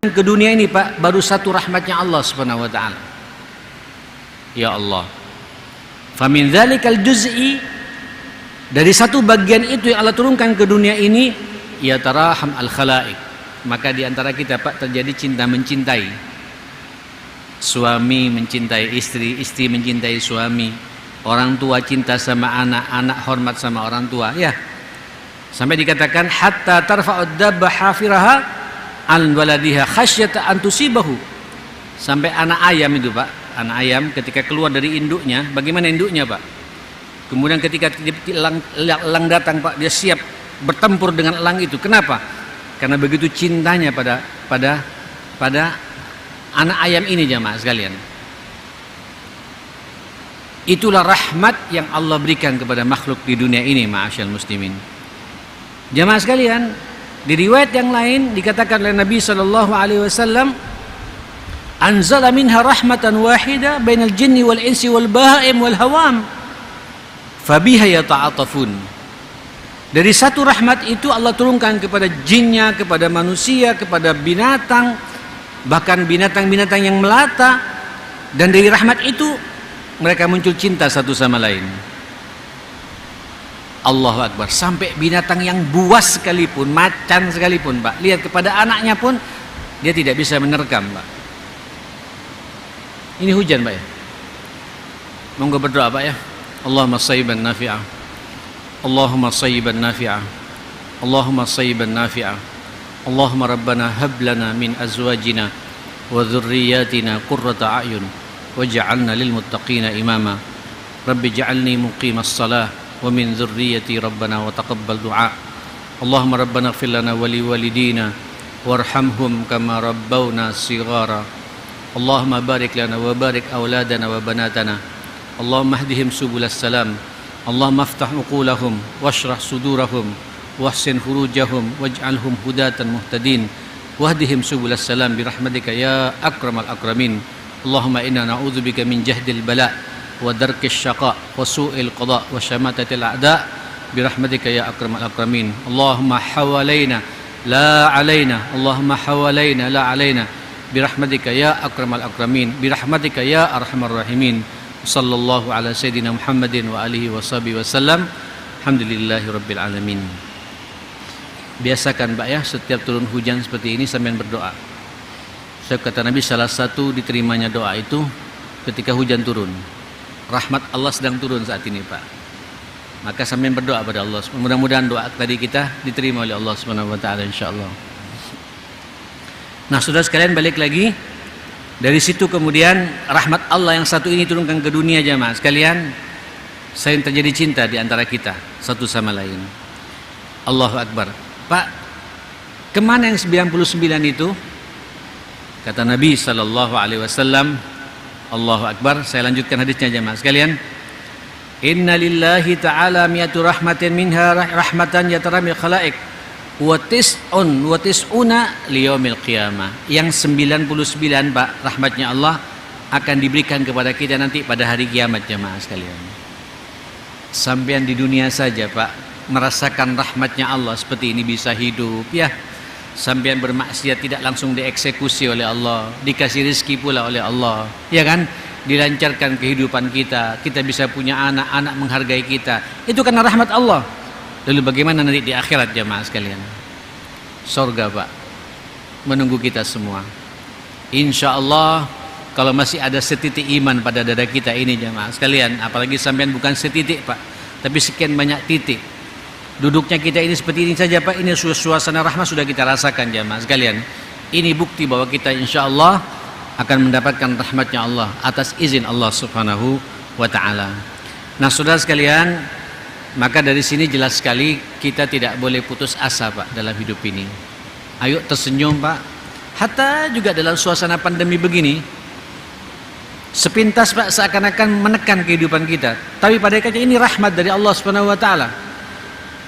ke dunia ini Pak, baru satu rahmatnya Allah Subhanahu wa taala. Ya Allah. Famin dzalikal juz'i, dari satu bagian itu yang Allah turunkan ke dunia ini, ya taraham al khalaik. Maka di antara kita Pak terjadi cinta mencintai. Suami mencintai istri, istri mencintai suami, orang tua cinta sama anak, anak hormat sama orang tua, ya. Sampai dikatakan hatta tarfa'ud dabba hafiraha an waladiha khasyata an tusibahu. Sampai anak ayam itu Pak, anak ayam ketika keluar dari induknya, bagaimana induknya Pak? Kemudian ketika elang datang Pak, dia siap bertempur dengan elang itu. Kenapa? Karena begitu cintanya pada anak ayam ini jamaah sekalian. Itulah rahmat yang Allah berikan kepada makhluk di dunia ini, ma'asyal muslimin. Jamaah sekalian, di riwayat yang lain dikatakan oleh Nabi sallallahu alaihi wasallam, anzala minha rahmatan wahida bainal jinni wal insi wal bahaim wal hawam fabiha yata'atafun. Dari satu rahmat itu Allah turunkan kepada jinnya, kepada manusia, kepada binatang, bahkan binatang-binatang yang melata, dan dari rahmat itu mereka muncul cinta satu sama lain. Allahu Akbar. Sampai binatang yang buas sekalipun, macan sekalipun Pak, lihat kepada anaknya pun dia tidak bisa menerkam Pak. Ini hujan Pak ya. Monggo berdoa Pak ya. Allahumma sayyiban nafi'ah, Allahumma sayyiban nafi'ah, Allahumma sayyiban nafi'ah, Allahumma rabbana hab lana min azwajina wa dhurriyyatina qurrata a'yun waj'alna lil muttaqina imama. Rabbi ja'alni muqimas salah wa min dzurriyyati rabbana wa taqabbal du'a. Allahumma rabbana ighfir lana wa liwalidina warhamhum kama rabbawna shighara. Allahumma barik lana wa barik auladana wa banatana. Allahumma hdihim subulas salam. Allahumma aftah uqulahum washrah sudurahum wahsin furujahum waj'alhum hudatan muhtadin wahdihim subulas salam birahmatika ya akramal akramin. Allahumma inna na'udzubika min jahdil bala wa darkis syaqa wa su'il qada wa syamatatil a'da birahmatika ya akramal akramin. Allahumma hawalaina la alaina, Allahumma hawalaina la alaina birahmatika ya akramal akramin, birahmatika ya arhamar rahimin. Sallallahu ala sayyidina Muhammadin wa alihi wa sahbihi wasallam. Alhamdulillahi rabbil alamin. Biasakan Pak ya, setiap turun hujan seperti ini sambil berdoa. Sebab kata Nabi, salah satu diterimanya doa itu ketika hujan turun. Rahmat Allah sedang turun saat ini Pak. Maka sambil berdoa pada Allah, mudah-mudahan doa tadi kita diterima oleh Allah Subhanahu wa taala insyaallah. Nah, saudara sekalian, balik lagi dari situ, kemudian rahmat Allah yang satu ini turunkan ke dunia jamaah sekalian, sehingga terjadi cinta di antara kita satu sama lain. Allahu Akbar. Pak, kemana yang 99 itu? Kata Nabi sallallahu alaihi wasallam, Allahu Akbar. Saya lanjutkan hadisnya jamaah sekalian. Inna lillahi ta'ala mi'atu rahmatin minha rahmatan yataramil khalaik wa tis'una liyaumil qiyamah. Yang 99 Pak, rahmatnya Allah akan diberikan kepada kita nanti pada hari kiamat jamaah sekalian. Sampean di dunia saja Pak merasakan rahmatnya Allah seperti ini, bisa hidup ya. Sampean bermaksiat tidak langsung dieksekusi oleh Allah, dikasih rezeki pula oleh Allah, ya kan? Dilancarkan kehidupan kita, kita bisa punya anak-anak menghargai kita. Itu karena rahmat Allah. Lalu bagaimana nanti di akhirat jamaah sekalian? Surga Pak menunggu kita semua. Insya Allah, kalau masih ada setitik iman pada dada kita ini jamaah sekalian, apalagi sampean bukan setitik Pak, tapi sekian banyak titik. Duduknya kita ini seperti ini saja Pak, ini suasana rahmat sudah kita rasakan jamaah sekalian. Ini bukti bahwa kita insya Allah akan mendapatkan rahmatnya Allah atas izin Allah Subhanahu wa ta'ala. Nah saudara sekalian, maka dari sini jelas sekali kita tidak boleh putus asa Pak dalam hidup ini. Ayo tersenyum Pak. Hatta juga dalam suasana pandemi begini, sepintas Pak seakan-akan menekan kehidupan kita, tapi pada akhirnya ini rahmat dari Allah Subhanahu wa ta'ala.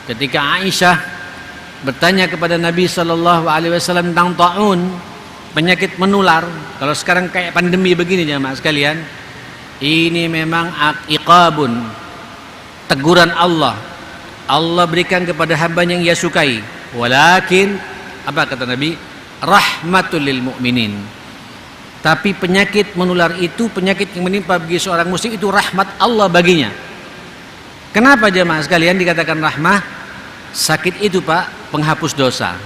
Ketika Aisyah bertanya kepada Nabi sallallahu alaihi wasallam tentang taun, penyakit menular, kalau sekarang kayak pandemi begini jemaah sekalian, ini memang iqabun, teguran Allah. Allah berikan kepada hamba yang ia sukai. Walakin, apa kata Nabi? rahmatul lil mu'minin. Tapi penyakit menular itu, penyakit yang menimpa bagi seorang muslim itu rahmat Allah baginya. Kenapa jemaah sekalian dikatakan rahmah? Sakit itu Pak penghapus dosa.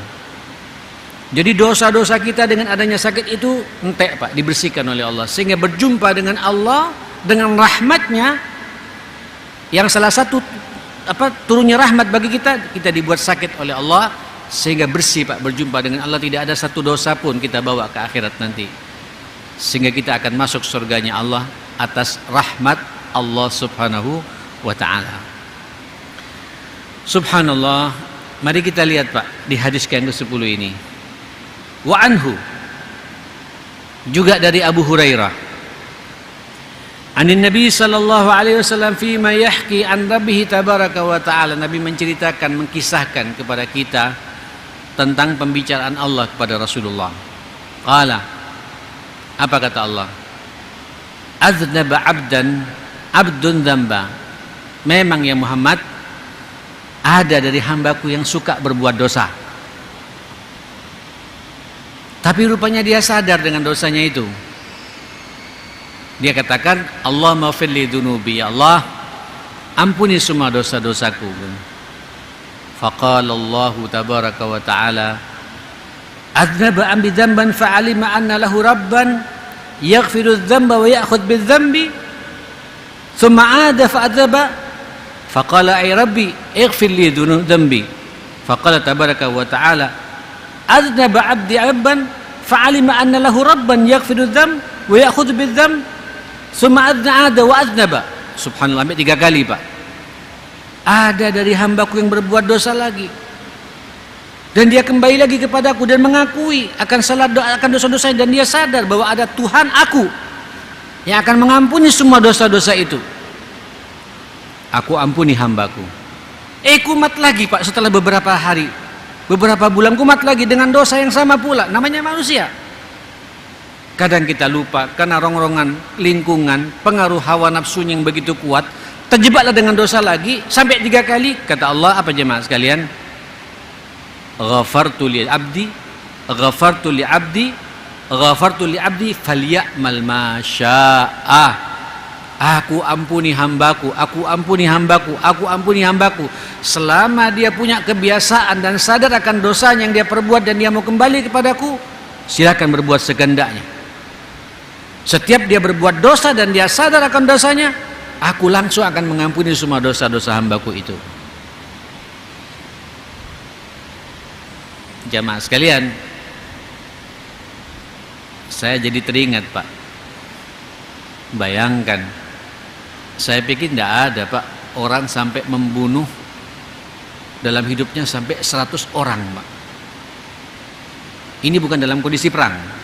Jadi dosa-dosa kita dengan adanya sakit itu entek Pak, dibersihkan oleh Allah, sehingga berjumpa dengan Allah dengan rahmatnya, yang salah satu turunnya rahmat bagi kita dibuat sakit oleh Allah sehingga bersih Pak, berjumpa dengan Allah, tidak ada satu dosa pun kita bawa ke akhirat nanti, sehingga kita akan masuk surganya Allah atas rahmat Allah subhanahu wa ta'ala. Subhanallah. Mari kita lihat Pak di hadis yang ke-10 ini. Wa anhu, juga dari Abu Hurairah, anin Nabi sallallahu alaihi wasallam fima yahki an rabbih tabaraka wa ta'ala. Nabi menceritakan, mengkisahkan kepada kita tentang pembicaraan Allah kepada Rasulullah. Qala, apa kata Allah? Aznaba abdun dzamba. Memang ya Muhammad, ada dari hambaku yang suka berbuat dosa, tapi rupanya dia sadar dengan dosanya itu. Dia katakan, Allah maghfir li dzunubi, ya Allah ampuni semua dosa-dosaku. Faqala Allah tabaraka wa ta'ala, aznaba ambi dzamban fa'alima anna lahu rabban yaghfiru dzamba wa ya'khudh bidzambi thumma 'ada fa'adzaba faqala ay rabbi ighfir li dzambi. Faqala tabaraka wa ta'ala, aznaba abdi 'abban fa'alima anna lahu rabban yaghfiru dzam wa ya'khudhu bidzam thumma ada wa aznaba. Subhanallah, sampai 3 kali Pak. Ada dari hambaku yang berbuat dosa lagi, dan dia kembali lagi kepadaku dan mengakui akan dosa-dosanya, dan dia sadar bahwa ada Tuhan aku yang akan mengampuni semua dosa-dosa itu. Aku ampuni hambaku. Kumat lagi Pak, setelah beberapa hari, beberapa bulan kumat lagi dengan dosa yang sama pula. Namanya manusia. Kadang kita lupa karena rongrongan lingkungan, pengaruh hawa nafsunya yang begitu kuat, terjebaklah dengan dosa lagi sampai 3 kali. Kata Allah apa jemaah sekalian? Ghafartu li abdi, ghafartu li abdi, ghafartu li abdi falyamal masya'ah. Aku ampuni hambaku, aku ampuni hambaku, aku ampuni hambaku. Selama dia punya kebiasaan dan sadar akan dosanya yang dia perbuat dan dia mau kembali kepadaku, silakan berbuat sekehendaknya. Setiap dia berbuat dosa dan dia sadar akan dosanya, aku langsung akan mengampuni semua dosa-dosa hambaku itu. Jamaah sekalian, saya jadi teringat Pak. Bayangkan, saya pikir tidak ada Pak orang sampai membunuh dalam hidupnya sampai 100 orang Pak. Ini bukan dalam kondisi perang.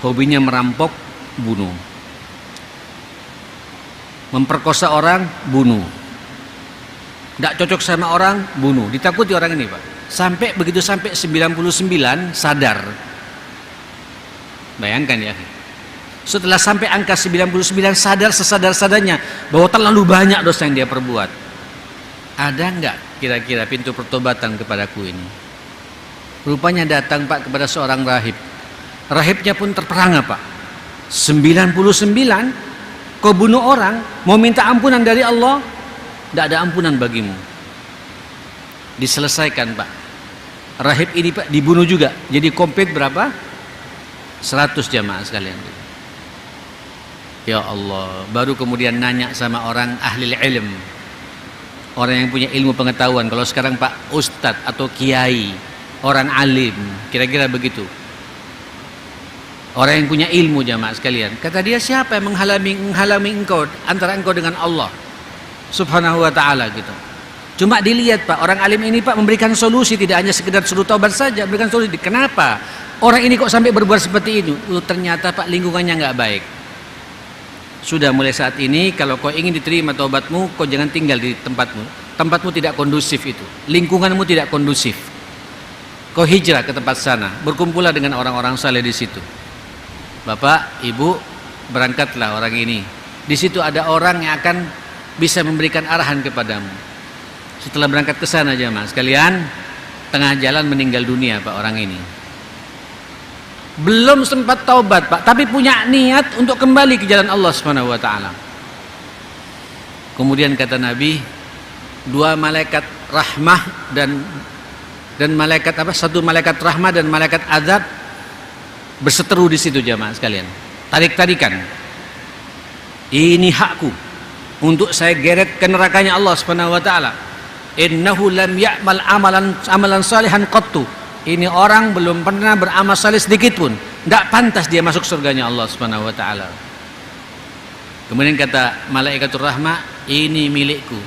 Hobinya merampok, bunuh. Memperkosa orang, bunuh. Tidak cocok sama orang, bunuh. Ditakuti orang ini Pak. Sampai begitu sampai 99 sadar. Bayangkan ya. Setelah sampai angka 99 sadar sesadar-sadarnya bahwa terlalu banyak dosa yang dia perbuat. Ada enggak kira-kira pintu pertobatan kepadaku ini? Rupanya datang Pak kepada seorang rahib. Rahibnya pun terperangah Pak. 99 kau bunuh orang, mau minta ampunan dari Allah, tidak ada ampunan bagimu. Diselesaikan Pak. Rahib ini Pak dibunuh juga. Jadi komplit berapa? 100 jamaah sekalian. Ya Allah, baru kemudian nanya sama orang ahli ilm, orang yang punya ilmu pengetahuan. Kalau sekarang Pak Ustadz atau Kiai, orang alim, kira-kira begitu. Orang yang punya ilmu jamaah sekalian. Kata dia, siapa yang menghalangi engkau antara engkau dengan Allah Subhanahu wa ta'ala gitu. Cuma dilihat Pak, orang alim ini Pak memberikan solusi, tidak hanya sekedar suruh taubat saja, memberikan solusi. Kenapa orang ini kok sampai berbuat seperti ini? Ternyata Pak lingkungannya nggak baik. Sudah mulai saat ini kalau kau ingin diterima taubatmu, kau jangan tinggal di tempatmu. Tempatmu tidak kondusif itu, lingkunganmu tidak kondusif. Kau hijrah ke tempat sana, berkumpullah dengan orang-orang saleh di situ. Bapak, Ibu, berangkatlah orang ini. Di situ ada orang yang akan bisa memberikan arahan kepadamu. Setelah berangkat ke sana jemaah sekalian, tengah jalan meninggal dunia Pak orang ini. belum sempat taubat Pak, tapi punya niat untuk kembali ke jalan Allah Subhanahu wa taala. Kemudian kata Nabi, dua malaikat rahmah dan malaikat apa? Satu malaikat rahmah dan malaikat azab berseteru di situ jamaah sekalian. Tarik-tarikan. Ini hakku untuk saya geret ke nerakanya Allah Subhanahu wa taala. Innahu lam ya'mal amalan salihan qattu. Ini orang belum pernah beramal saleh sedikit pun, tidak pantas dia masuk surganya Allah Subhanahu wa taala. Kemudian kata malaikatur rahmah, ini milikku.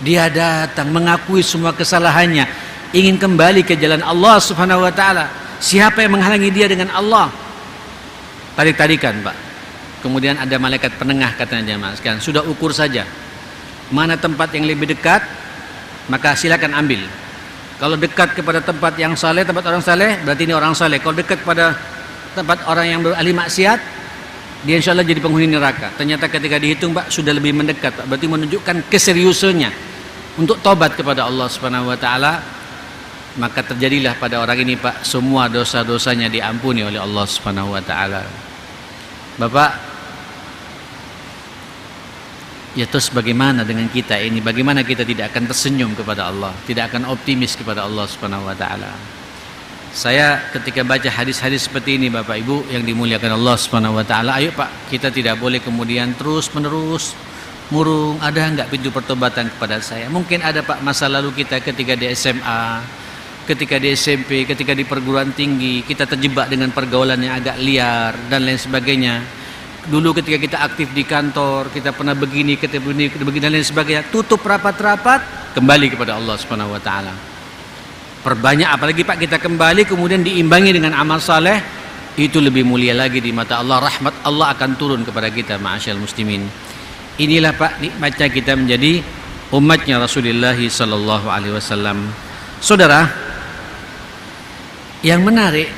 Dia datang mengakui semua kesalahannya, ingin kembali ke jalan Allah Subhanahu wa taala. Siapa yang menghalangi dia dengan Allah? Tarik-tarikan, Pak. Kemudian ada malaikat penengah, katanya jemaah sekalian, sudah ukur saja mana tempat yang lebih dekat, maka silakan ambil. Kalau dekat kepada tempat yang saleh, tempat orang saleh, berarti ini orang saleh. Kalau dekat pada tempat orang yang berahli maksiat, dia insya Allah jadi penghuni neraka. Ternyata ketika dihitung Pak, sudah lebih mendekat Pak. Berarti menunjukkan keseriusannya untuk tobat kepada Allah Subhanahu wa taala. Maka terjadilah pada orang ini Pak, semua dosa-dosanya diampuni oleh Allah Subhanahu wa taala. Bapak, ya terus bagaimana dengan kita ini? Bagaimana kita tidak akan tersenyum kepada Allah, tidak akan optimis kepada Allah Subhanahu wa taala? Saya ketika baca hadis-hadis seperti ini Bapak Ibu yang dimuliakan Allah Subhanahu wa taala, ayo Pak, kita tidak boleh kemudian terus-menerus murung. Ada enggak pintu pertobatan kepada saya? Mungkin ada Pak, masa lalu kita ketika di SMA, ketika di SMP, ketika di perguruan tinggi, kita terjebak dengan pergaulan yang agak liar dan lain sebagainya. Dulu ketika kita aktif di kantor, kita pernah begini, kita begini dan lain sebagainya. Tutup rapat-rapat, kembali kepada Allah Subhanahu wa taala. Perbanyak, apalagi Pak kita kembali kemudian diimbangi dengan amal saleh, itu lebih mulia lagi di mata Allah. Rahmat Allah akan turun kepada kita, ma'asyiral muslimin. Inilah Pak nikmatnya kita menjadi umatnya Rasulullah sallallahu alaihi wasallam. Saudara, yang menarik,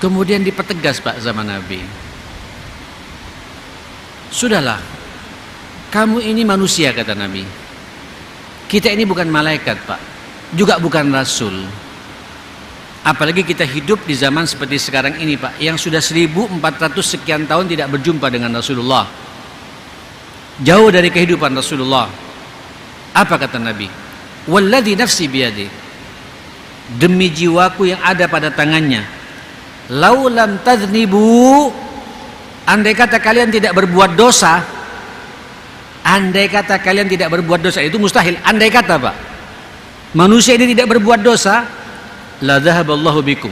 kemudian dipertegas Pak zaman Nabi. Sudahlah, kamu ini manusia, kata Nabi. Kita ini bukan malaikat Pak, juga bukan rasul. Apalagi kita hidup di zaman seperti sekarang ini Pak, yang sudah 1400 sekian tahun tidak berjumpa dengan Rasulullah, jauh dari kehidupan Rasulullah. Apa kata Nabi? Walladzi nafsi biyadi, demi jiwaku yang ada pada tangannya, laulam tadznibu, andai kata kalian tidak berbuat dosa, andai kata kalian tidak berbuat dosa, itu mustahil. Andai kata Pak, manusia ini tidak berbuat dosa, la dhahaballahu bikum,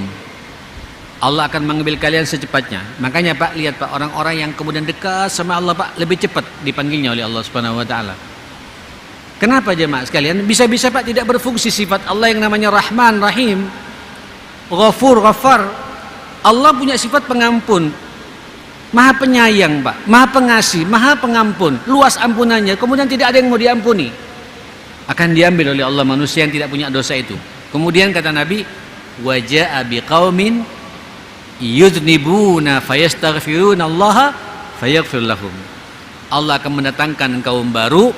Allah akan mengambil kalian secepatnya. Makanya Pak, lihat Pak, orang-orang yang kemudian dekat sama Allah Pak, lebih cepat dipanggilnya oleh Allah Subhanahu wa taala. Kenapa jemaah sekalian? Bisa-bisa Pak tidak berfungsi sifat Allah yang namanya Rahman, Rahim, Ghafur, Ghaffar. Allah punya sifat pengampun, Maha penyayang Pak, Maha pengasih, Maha pengampun, luas ampunannya. Kemudian tidak ada yang mau diampuni, akan diambil oleh Allah manusia yang tidak punya dosa itu. Kemudian kata Nabi, waja'a biqaumin yudnibuna fayastaghfiruna Allah fayaghfir lahum. Allah akan mendatangkan kaum baru,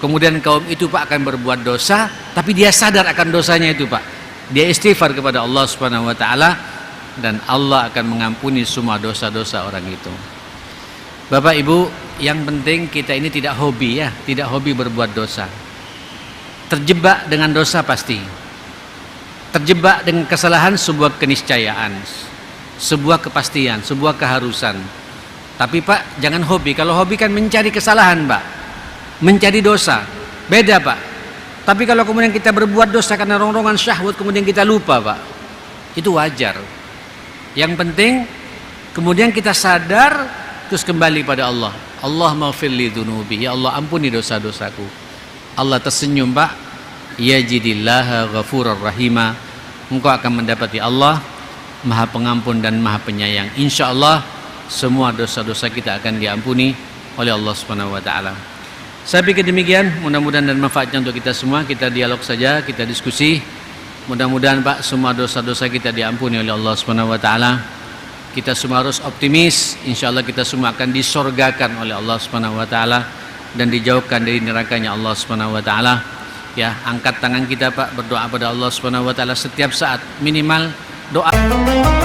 kemudian kaum itu Pak akan berbuat dosa, tapi dia sadar akan dosanya itu Pak. Dia istighfar kepada Allah Subhanahu wa taala, dan Allah akan mengampuni semua dosa-dosa orang itu. Bapak Ibu, yang penting kita ini tidak hobi ya, tidak hobi berbuat dosa. Terjebak dengan dosa pasti. Terjebak dengan kesalahan sebuah keniscayaan, sebuah kepastian, sebuah keharusan. Tapi Pak, jangan hobi. Kalau hobi kan mencari kesalahan Pak, mencari dosa. Beda Pak. Tapi kalau kemudian kita berbuat dosa karena rongrongan syahwat, kemudian kita lupa Pak, itu wajar. Yang penting kemudian kita sadar, terus kembali pada Allah. Allah maghfirli dzunubi, ya Allah ampuni dosa-dosaku. Allah tersenyum Pak, yajidillaha ghafurur rahima, engkau akan mendapati Allah Maha Pengampun dan Maha Penyayang. Insya Allah semua dosa-dosa kita akan diampuni oleh Allah Subhanahu wa taala. Saya pikir demikian, mudah-mudahan dan manfaatnya untuk kita semua. Kita dialog saja, kita diskusi. Mudah-mudahan Pak semua dosa-dosa kita diampuni oleh Allah Subhanahu wa taala. Kita semua harus optimis, insya Allah kita semua akan disorgakan oleh Allah Subhanahu wa taala dan dijauhkan dari nerakanya Allah Subhanahu wa taala. Ya, angkat tangan kita Pak, berdoa pada Allah Subhanahu wa taala setiap saat, minimal doa. Wabarakatuh.